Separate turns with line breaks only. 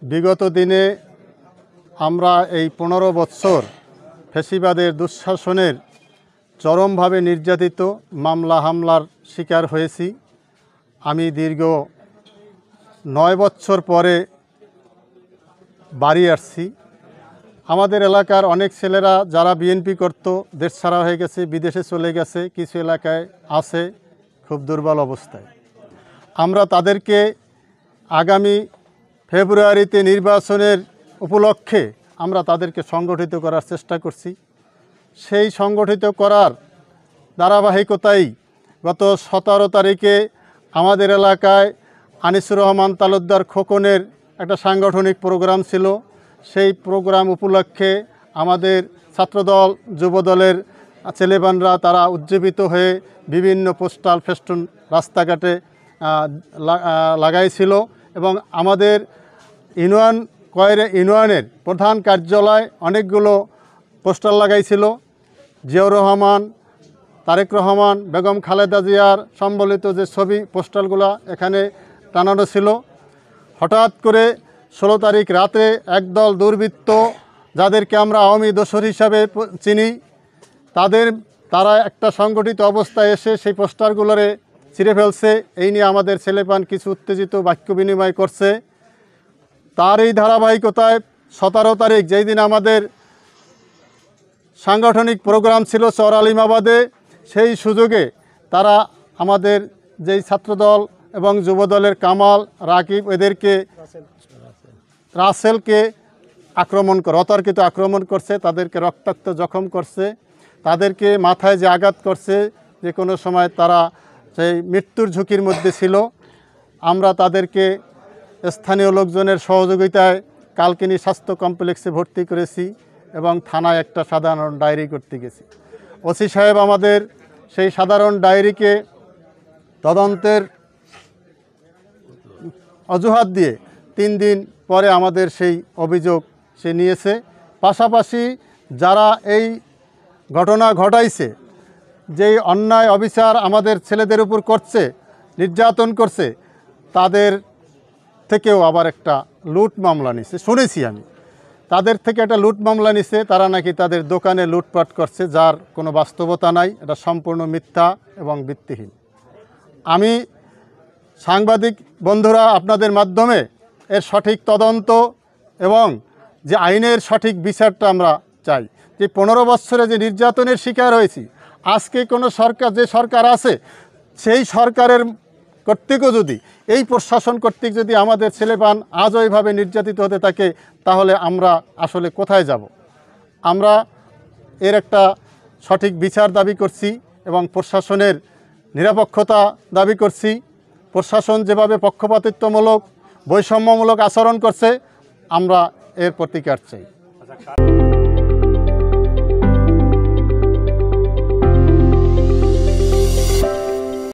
বিগত দিনে আমরা এই 15 বছর ফ্যাসিবাদের দুঃশাসনের চরমভাবে নির্যাতিত, মামলা হামলার শিকার হয়েছি। আমি দীর্ঘ 9 বছর পরে বাড়ি আসছি। আমাদের এলাকার অনেক ছেলেরা যারা বিএনপি করত দেশ ছাড়া হয়ে গেছে, বিদেশে চলে গেছে, কিছু এলাকায় আছে খুব দুর্বল অবস্থায়। আমরা তাদেরকে আগামী ফেব্রুয়ারিতে নির্বাচনের উপলক্ষে আমরা তাদেরকে সংগঠিত করার চেষ্টা করছি। সেই সংগঠিত করার ধারাবাহিকতায় গত 17 তারিখে আমাদের এলাকায় আনিসুর রহমান তালুকদার খোকনের একটা সাংগঠনিক প্রোগ্রাম ছিল। সেই প্রোগ্রাম উপলক্ষে আমাদের ছাত্রদল যুবদলের ছেলেবানরা তারা উজ্জীবিত হয়ে বিভিন্ন পোস্টাল ফেস্টুন রাস্তাঘাটে লাগাইছিল এবং আমাদের ইউনিয়নের প্রধান কার্যালয় অনেকগুলো পোস্টার লাগাইছিল। জিয়াউর রহমান, তারেক রহমান, বেগম খালেদা জিয়ার সম্বলিত যে ছবি পোস্টারগুলো এখানে টানানো ছিল। হঠাৎ করে 16 তারিখ রাতে একদল দুর্বৃত্ত, যাদেরকে আমরা আওয়ামী দোসর হিসাবে চিনি, তারা একটা সংগঠিত অবস্থায় এসে সেই পোস্টারগুলোরে ছিঁড়ে ফেলছে। এই নিয়ে আমাদের ছেলেপান কিছু উত্তেজিত বাক্য বিনিময় করছে। তার এই ধারাবাহিকতায় 17 তারিখ, যেই দিন আমাদের সাংগঠনিক প্রোগ্রাম ছিল চর আলিমাবাদে, সেই সুযোগে তারা আমাদের যেই ছাত্রদল এবং যুবদলের কামাল, রাকিব, এদেরকে রাসেলকে অতর্কিত আক্রমণ করছে, তাদেরকে রক্তাক্ত জখম করছে, তাদেরকে মাথায় যে আঘাত করছে, যে কোনো সময় তারা সেই মৃত্যুর ঝুঁকির মধ্যে ছিল। আমরা তাদেরকে স্থানীয় লোকজনের সহযোগিতায় কালকিনি স্বাস্থ্য কমপ্লেক্সে ভর্তি করেছি এবং থানায় একটা সাধারণ ডায়েরি করতে গেছি। ওসি সাহেব আমাদের সেই সাধারণ ডায়েরিকে তদন্তের অজুহাত দিয়ে 3 দিন পরে আমাদের সেই অভিযোগ সে নিয়েছে। পাশাপাশি যারা এই ঘটনা ঘটাইছে, যেই অন্যায় অবিচার আমাদের ছেলেদের উপর করছে, নির্যাতন করছে, তাদের থেকেও আবার একটা লুট মামলা নিছে। শুনেছি আমি তাদের থেকে একটা লুট মামলা নিছে। তারা নাকি তাদের দোকানে লুটপাট করছে, যার কোনো বাস্তবতা নাই। এটা সম্পূর্ণ মিথ্যা এবং ভিত্তিহীন। আমি সাংবাদিক বন্ধুরা আপনাদের মাধ্যমে এর সঠিক তদন্ত এবং যে আইনের সঠিক বিচারটা আমরা চাই। যে 15 বছরে যে নির্যাতনের শিকার হয়েছি, আজকে কোনো সরকার, যে সরকার আছে, সেই সরকারের কর্তৃকও যদি, এই প্রশাসন কর্তৃক যদি আমাদের ছেলেপান আজও এইভাবে নির্যাতিত হতে থাকে, তাহলে আমরা আসলে কোথায় যাব? আমরা এর একটা সঠিক বিচার দাবি করছি এবং প্রশাসনের নিরপেক্ষতা দাবি করছি। প্রশাসন যেভাবে পক্ষপাতিত্বমূলক, বৈষম্যমূলক আচরণ করছে, আমরা এর প্রতিকার চাই।